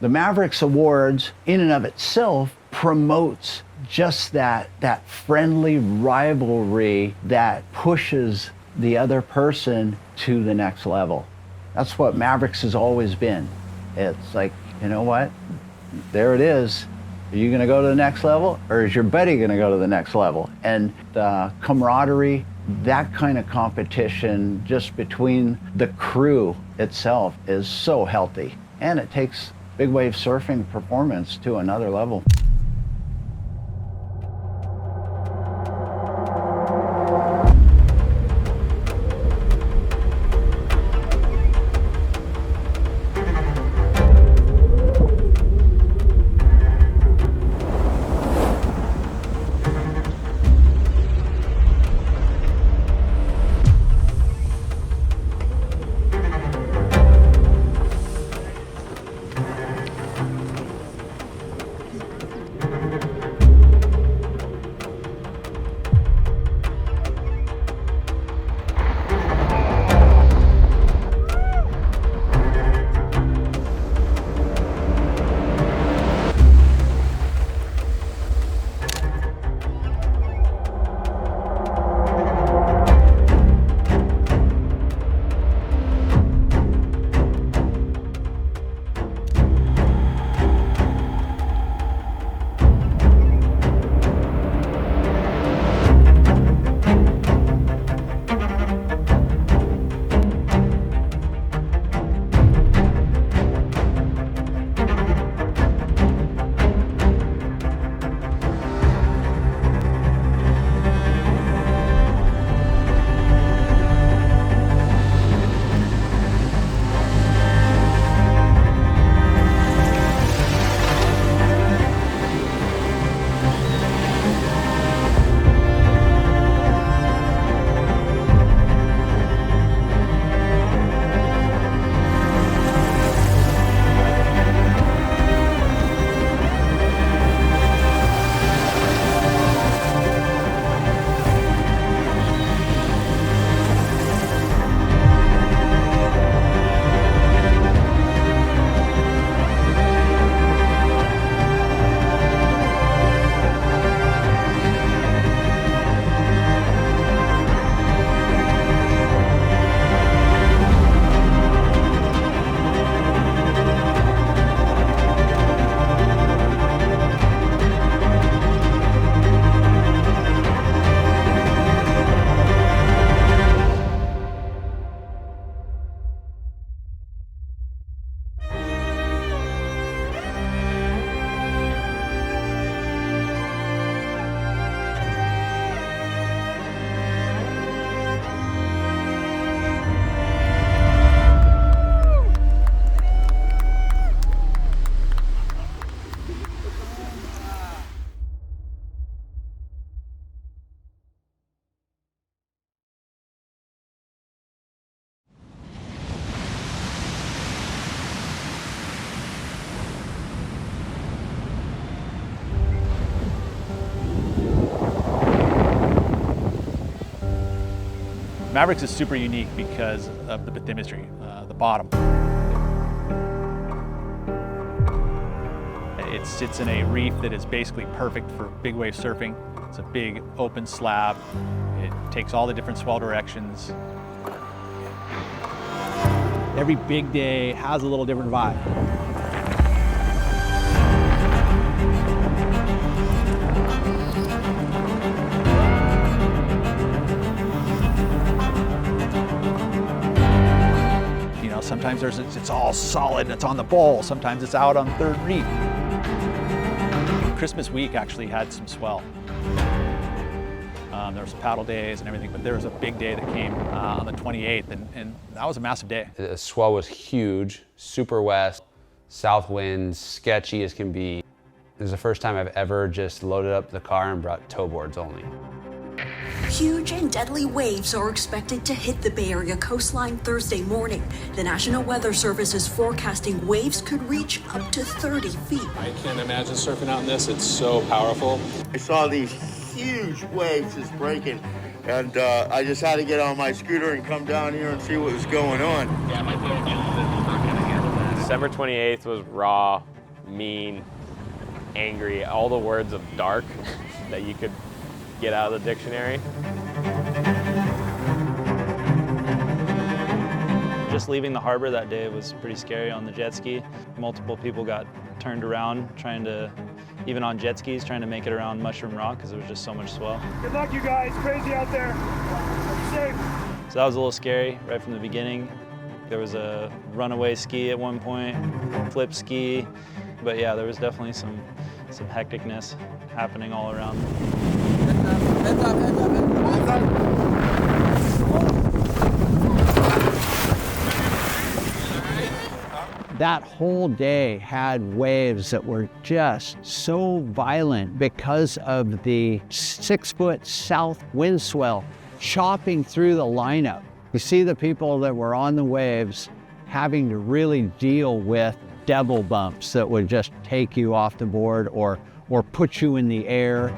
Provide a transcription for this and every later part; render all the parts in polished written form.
The Mavericks Awards, in and of itself, promotes just that friendly rivalry that pushes the other person to the next level. That's what Mavericks has always been. It's like, you know what? There it is. Are you gonna go to the next level, or is your buddy gonna go to the next level? And the camaraderie, that kind of competition just between the crew itself is so healthy. And it takes big wave surfing performance to another level. Mavericks is super unique because of the bathymetry, the bottom. It sits in a reef that is basically perfect for big wave surfing. It's a big open slab. It takes all the different swell directions. Every big day has a little different vibe. Sometimes it's all solid and it's on the bowl. Sometimes it's out on third reef. Christmas week actually had some swell. There was paddle days and everything, but there was a big day that came on the 28th, and that was a massive day. The swell was huge, super west, south winds, sketchy as can be. This is the first time I've ever just loaded up the car and brought tow boards only. Huge and deadly waves are expected to hit the Bay Area coastline Thursday morning. The National Weather Service is forecasting waves could reach up to 30 feet. I can't imagine surfing out in this. It's so powerful. I saw these huge waves just breaking, and I just had to get on my scooter and come down here and see what was going on. December 28th was raw, mean, angry, all the words of dark that you could get out of the dictionary. Just leaving the harbor that day was pretty scary on the jet ski. Multiple people got turned around trying to, even on jet skis, trying to make it around Mushroom Rock because there was just so much swell. Good luck, you guys. Crazy out there. Safe. So that was a little scary right from the beginning. There was a runaway ski at one point, flip ski, but yeah, there was definitely some hecticness happening all around. That whole day had waves that were just so violent because of the 6-foot south wind swell chopping through the lineup. You see the people that were on the waves having to really deal with devil bumps that would just take you off the board or put you in the air.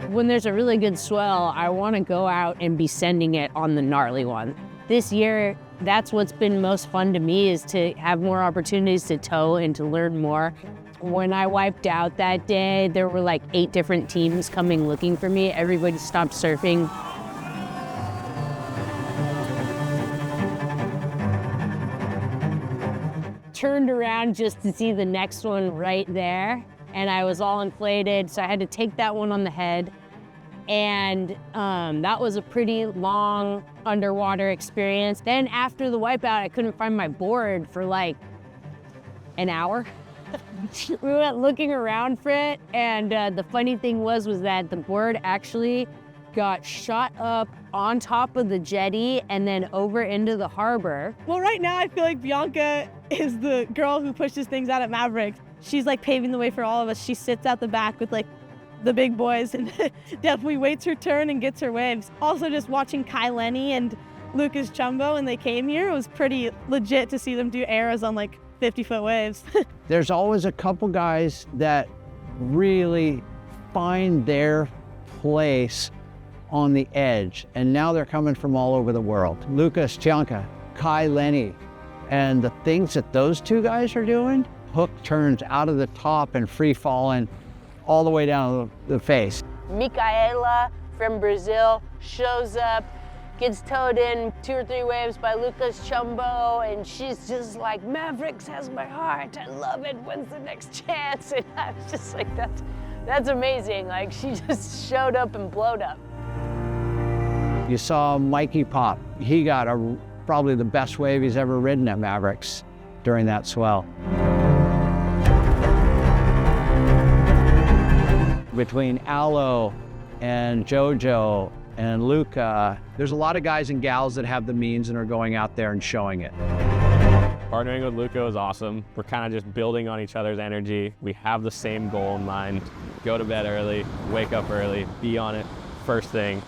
When there's a really good swell, I want to go out and be sending it on the gnarly one. This year, that's what's been most fun to me, is to have more opportunities to tow and to learn more. When I wiped out that day, there were like 8 different teams coming looking for me. Everybody stopped surfing. Turned around just to see the next one right there, and I was all inflated, so I had to take that one on the head. And that was a pretty long underwater experience. Then after the wipeout, I couldn't find my board for like an hour. We went looking around for it, and the funny thing was that the board actually got shot up on top of the jetty and then over into the harbor. Well, right now I feel like Bianca is the girl who pushes things out at Mavericks. She's like paving the way for all of us. She sits out the back with like the big boys and definitely waits her turn and gets her waves. Also, just watching Kai Lenny and Lucas Chumbo when they came here, it was pretty legit to see them do arrows on like 50-foot waves. There's always a couple guys that really find their place on the edge, and now they're coming from all over the world. Lucas Chumbo, Kai Lenny, and the things that those two guys are doing, hook turns out of the top and free falling all the way down the face. Micaela from Brazil shows up, gets towed in 2 or 3 waves by Lucas Chumbo, and she's just like, Mavericks has my heart, I love it, when's the next chance? And I was just like, that's amazing. Like, she just showed up and blowed up. You saw Mikey pop. He got probably the best wave he's ever ridden at Mavericks during that swell. Between Aloe and JoJo and Luca, there's a lot of guys and gals that have the means and are going out there and showing it. Partnering with Luca is awesome. We're kind of just building on each other's energy. We have the same goal in mind. Go to bed early, wake up early, be on it first thing,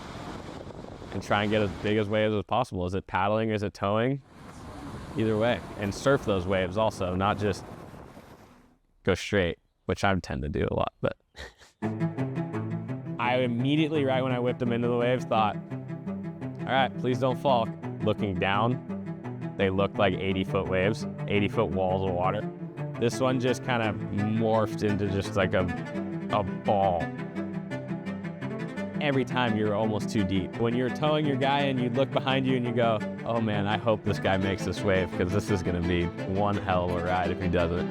and try and get as big as waves as possible. Is it paddling, is it towing? Either way. And surf those waves also, not just go straight, which I tend to do a lot, but. I immediately, right when I whipped them into the waves, thought, all right, please don't fall. Looking down, they looked like 80-foot waves, 80-foot walls of water. This one just kind of morphed into just like a ball. Every time you're almost too deep. When you're towing your guy and you look behind you and you go, oh man, I hope this guy makes this wave because this is gonna be one hell of a ride if he doesn't.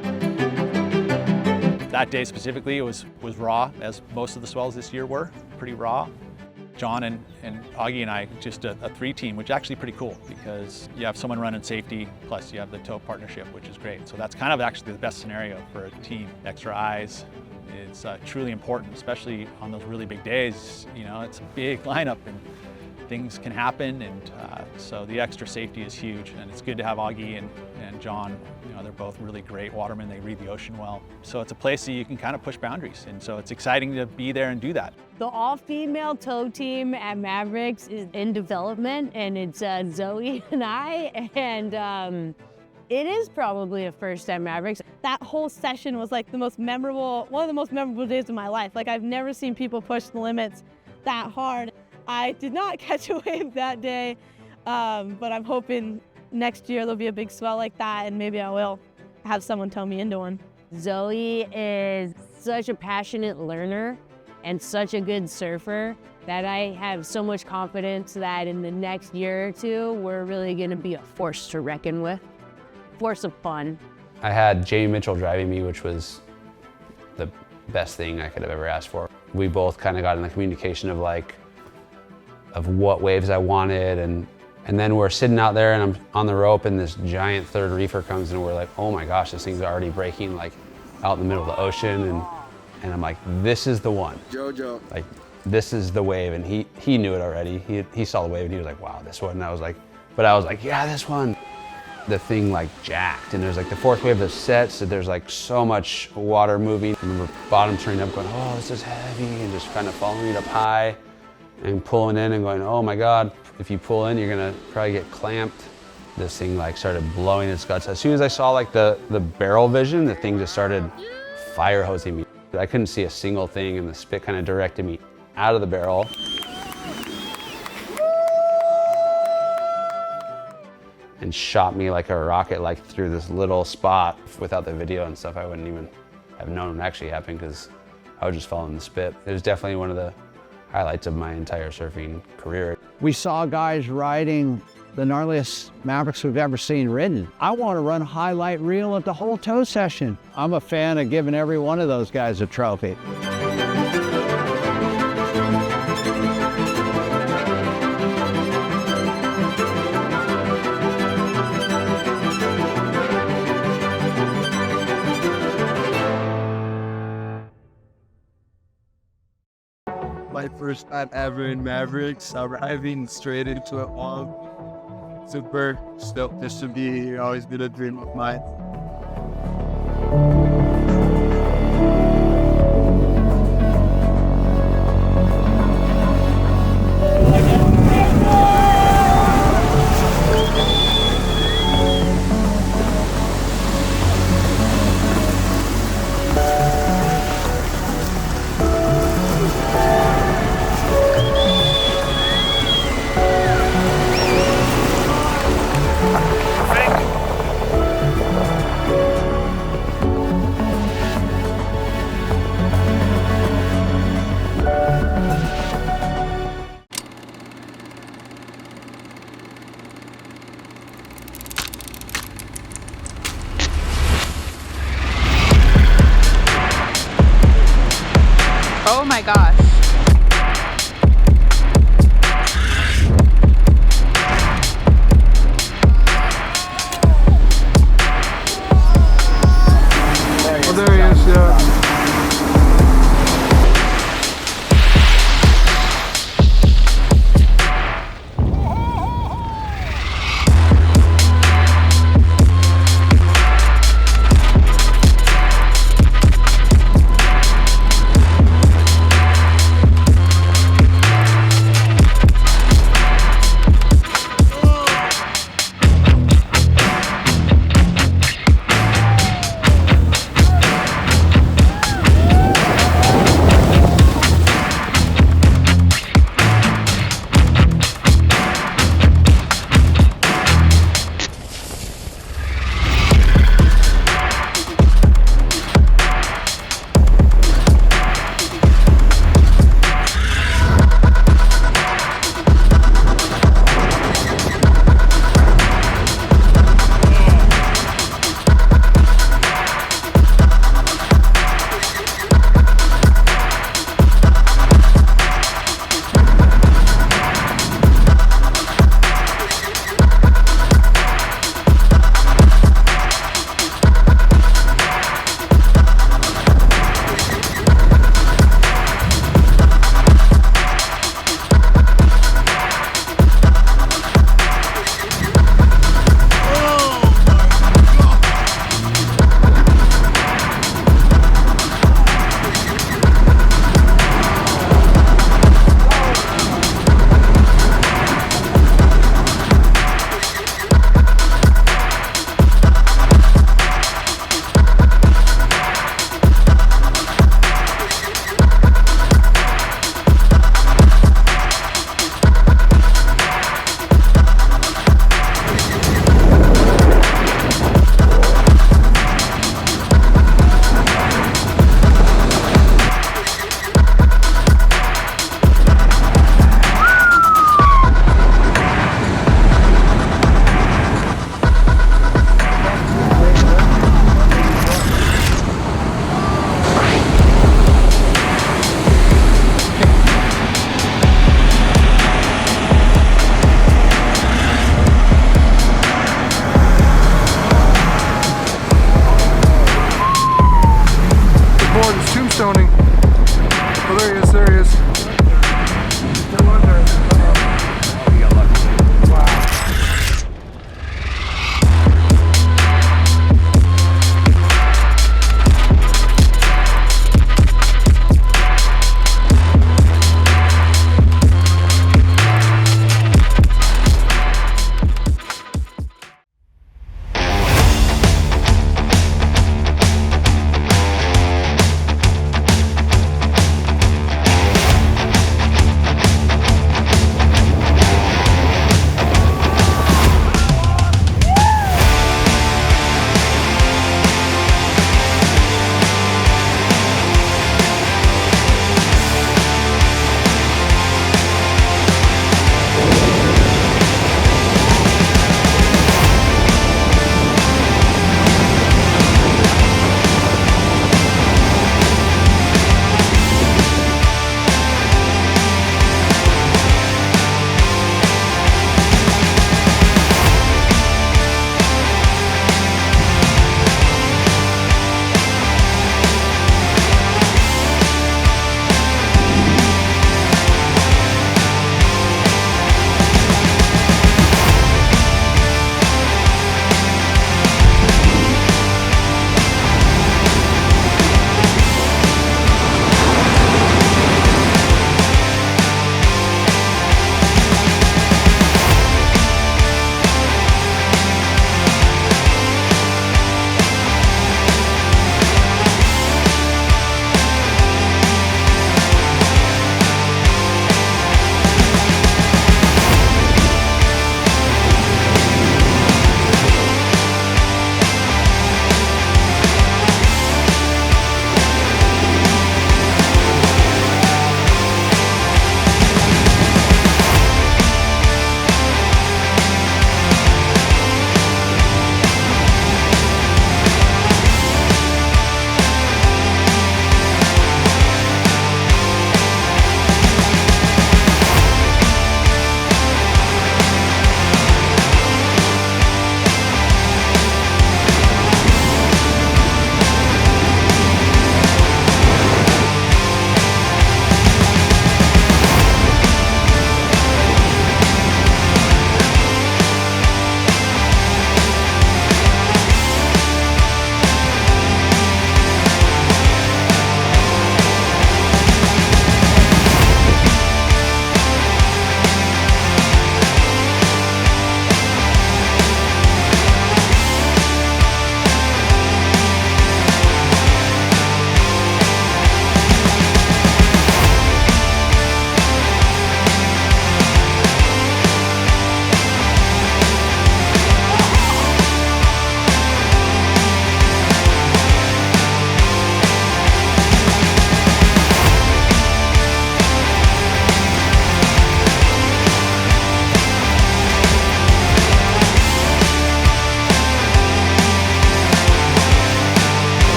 That day specifically, it was raw, as most of the swells this year were, pretty raw. John and Augie and I, just a 3-team, which is actually pretty cool because you have someone running safety, plus you have the tow partnership, which is great. So that's kind of actually the best scenario for a team. Extra eyes is truly important, especially on those really big days. You know, it's a big lineup and things can happen, and so the extra safety is huge, and it's good to have Augie and John. You know, they're both really great watermen. They read the ocean well. So it's a place that you can kind of push boundaries, and so it's exciting to be there and do that. The all-female tow team at Mavericks is in development, and it's Zoe and I, and it is probably a first at Mavericks. That whole session was like one of the most memorable days of my life. Like, I've never seen people push the limits that hard. I did not catch a wave that day, but I'm hoping next year there'll be a big swell like that, and maybe I will have someone tow me into one. Zoe is such a passionate learner and such a good surfer that I have so much confidence that in the next year or two, we're really gonna be a force to reckon with, force of fun. I had Jamie Mitchell driving me, which was the best thing I could have ever asked for. We both kind of got in the communication of what waves I wanted, and then we're sitting out there and I'm on the rope and this giant third reefer comes and we're like, oh my gosh, this thing's already breaking like out in the middle of the ocean, and I'm like, this is the one. JoJo. Like, this is the wave, and he knew it already. He saw the wave and he was like, wow, this one. And I was like, yeah, this one. The thing like jacked, and there's like the fourth wave that sets, so there's like so much water moving. I remember bottom turning up going, oh, this is heavy, and just kind of following it up high and pulling in and going, oh my God, if you pull in, you're gonna probably get clamped. This thing like started blowing its guts. As soon as I saw like the barrel vision, the thing just started fire hosing me. I couldn't see a single thing, and the spit kind of directed me out of the barrel. And shot me like a rocket, like through this little spot. Without the video and stuff, I wouldn't even have known it actually happened because I was just following the spit. It was definitely one of the highlights of my entire surfing career. We saw guys riding the gnarliest Mavericks we've ever seen ridden. I want to run highlight reel at the whole tow session. I'm a fan of giving every one of those guys a trophy. My first time ever in Mavericks, arriving straight into a wall. Super stoked. This should be always been a dream of mine. Oh my gosh. Oh, there he is, yeah.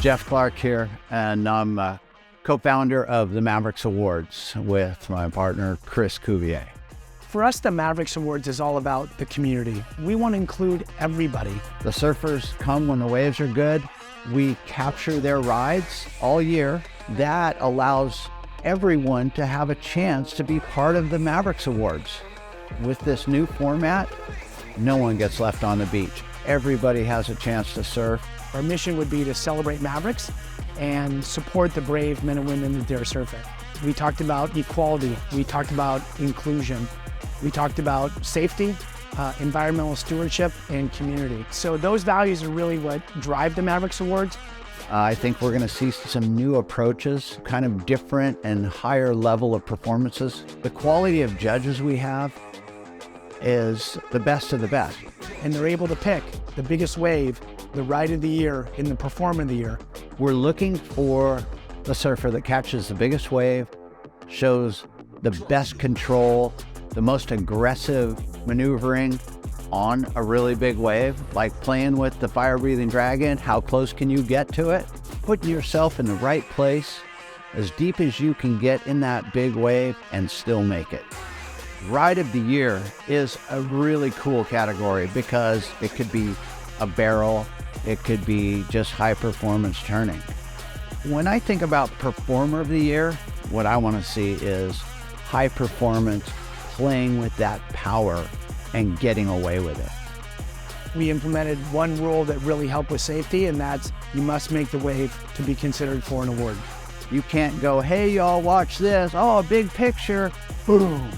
Jeff Clark here, and I'm co-founder of the Mavericks Awards with my partner, Chris Cuvier. For us, the Mavericks Awards is all about the community. We want to include everybody. The surfers come when the waves are good. We capture their rides all year. That allows everyone to have a chance to be part of the Mavericks Awards. With this new format, no one gets left on the beach. Everybody has a chance to surf. Our mission would be to celebrate Mavericks and support the brave men and women that they're surfing. We talked about equality. We talked about inclusion. We talked about safety, environmental stewardship, and community. So those values are really what drive the Mavericks Awards. I think we're going to see some new approaches, kind of different and higher level of performances. The quality of judges we have is the best of the best. And they're able to pick the biggest wave, the ride of the year, and the performer of the year. We're looking for the surfer that catches the biggest wave, shows the best control, the most aggressive maneuvering on a really big wave, like playing with the fire-breathing dragon. How close can you get to it? Putting yourself in the right place, as deep as you can get in that big wave and still make it. Ride of the Year is a really cool category because it could be a barrel, it could be just high performance turning. When I think about Performer of the Year, what I want to see is high performance, playing with that power and getting away with it. We implemented one rule that really helped with safety, and that's you must make the wave to be considered for an award. You can't go, hey y'all, watch this, oh, a big picture, boom,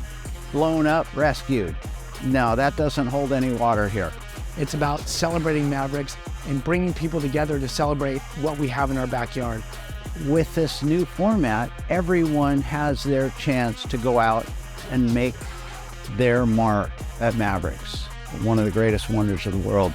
blown up, rescued. No, that doesn't hold any water here. It's about celebrating Mavericks and bringing people together to celebrate what we have in our backyard. With this new format, everyone has their chance to go out and make their mark at Mavericks, one of the greatest wonders of the world.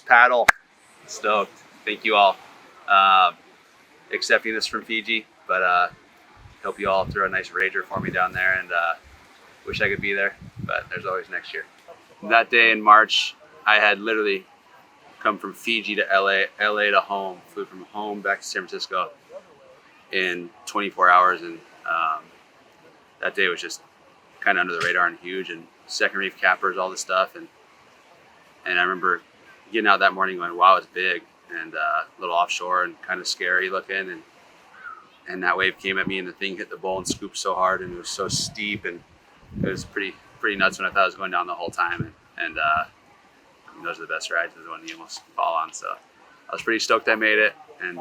paddle. Stoked. Thank you all. Accepting this from Fiji, but hope you all throw a nice rager for me down there, and wish I could be there, but there's always next year. That day in March, I had literally come from Fiji to LA to home, flew from home back to San Francisco in 24 hours, and that day was just kind of under the radar and huge, and second reef cappers, all this stuff, and I remember getting out that morning going, wow, it's big, and a little offshore and kind of scary looking, and that wave came at me, and the thing hit the bowl and scooped so hard, and it was so steep, and it was pretty nuts when I thought I was going down the whole time, and those are the best rides, is the one you almost fall on. So I was pretty stoked I made it, and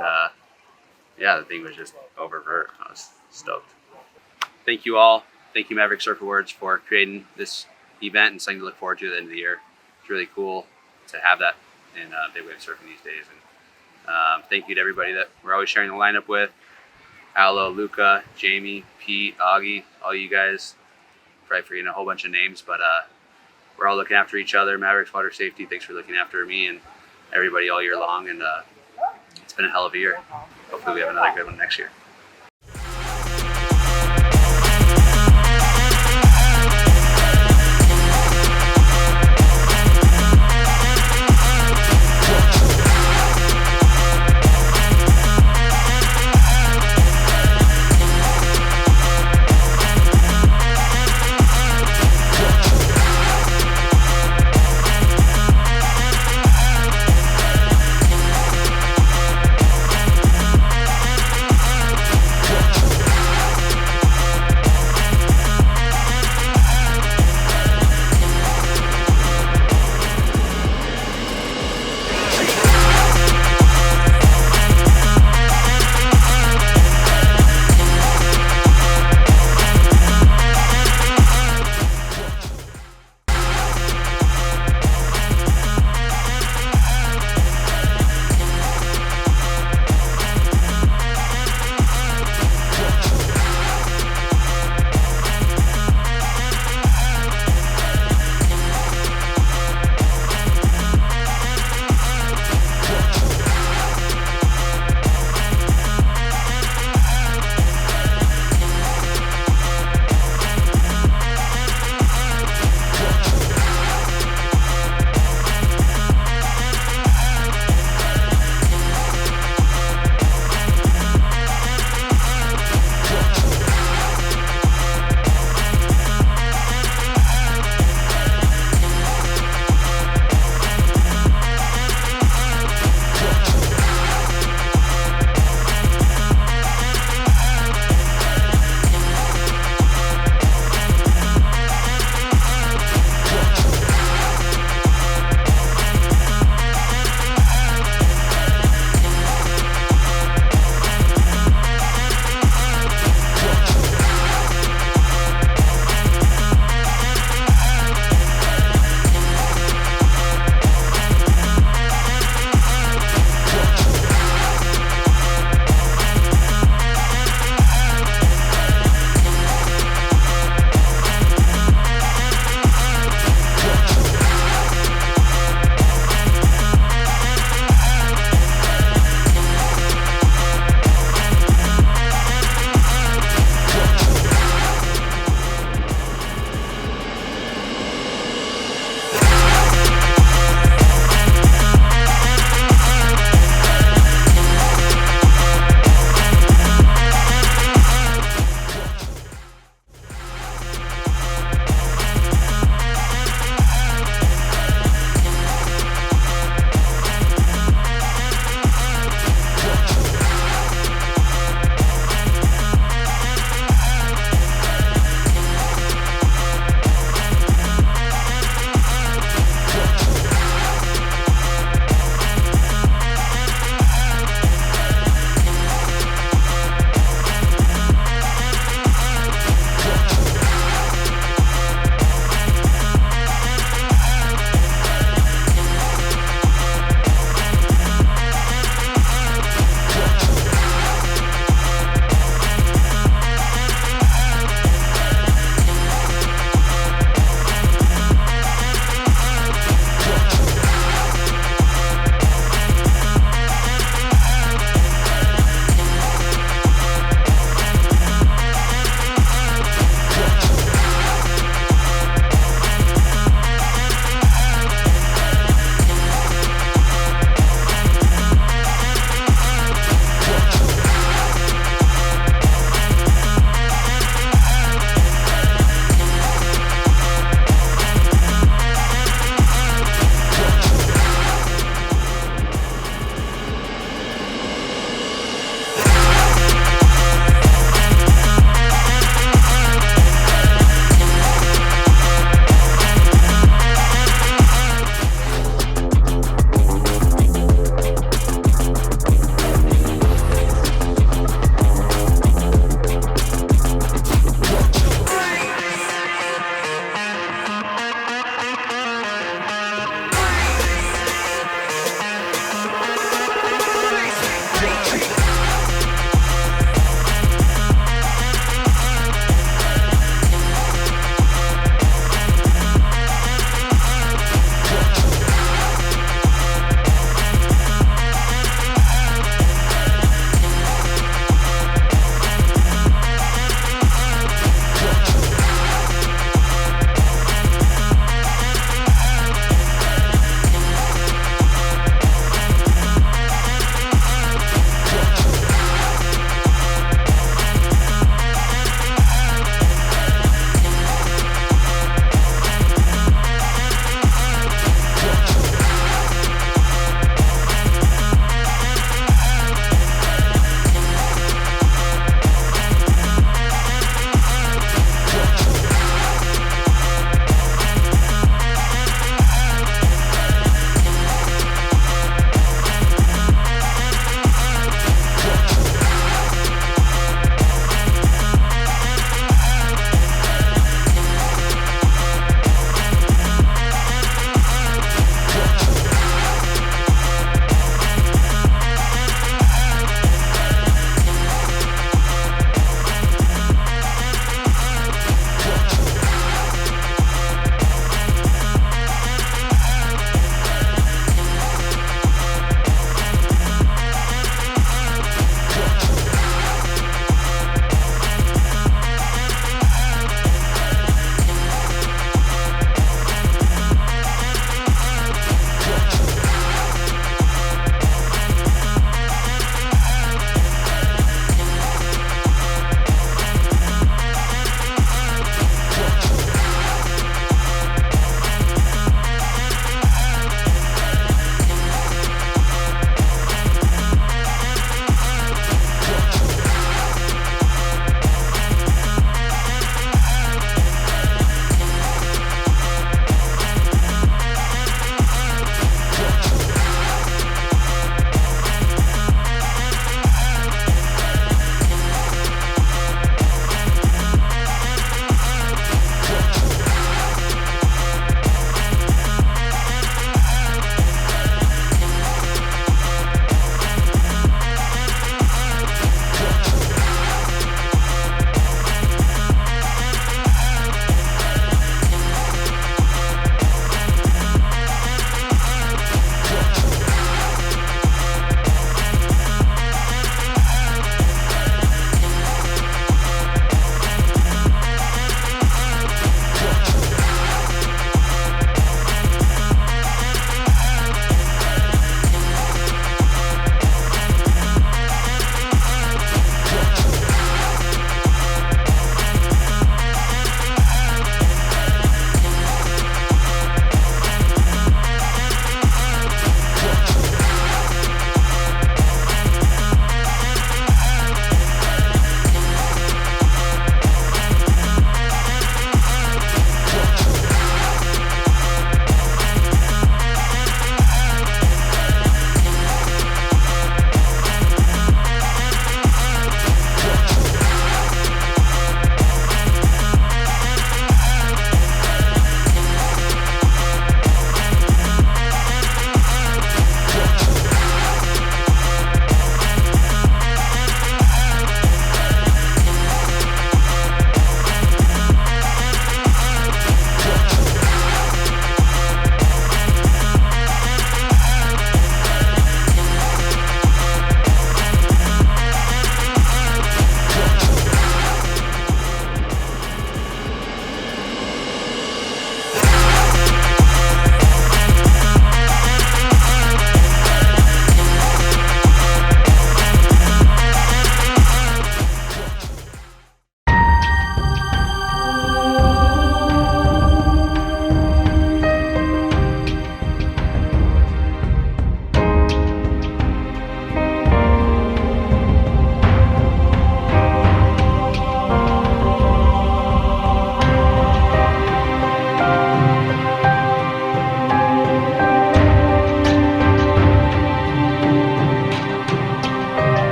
yeah, the thing was just oververt. I was stoked. Thank you all. Thank you, Mavericks Awards, for creating this event and something to look forward to at the end of the year. It's really cool to have that in big wave surfing these days. And thank you to everybody that we're always sharing the lineup with. Alo, Luca, Jamie, Pete, Augie, all you guys. Probably forgetting a whole bunch of names, but we're all looking after each other. Mavericks Water Safety, thanks for looking after me and everybody all year long. And it's been a hell of a year. Hopefully we have another good one next year.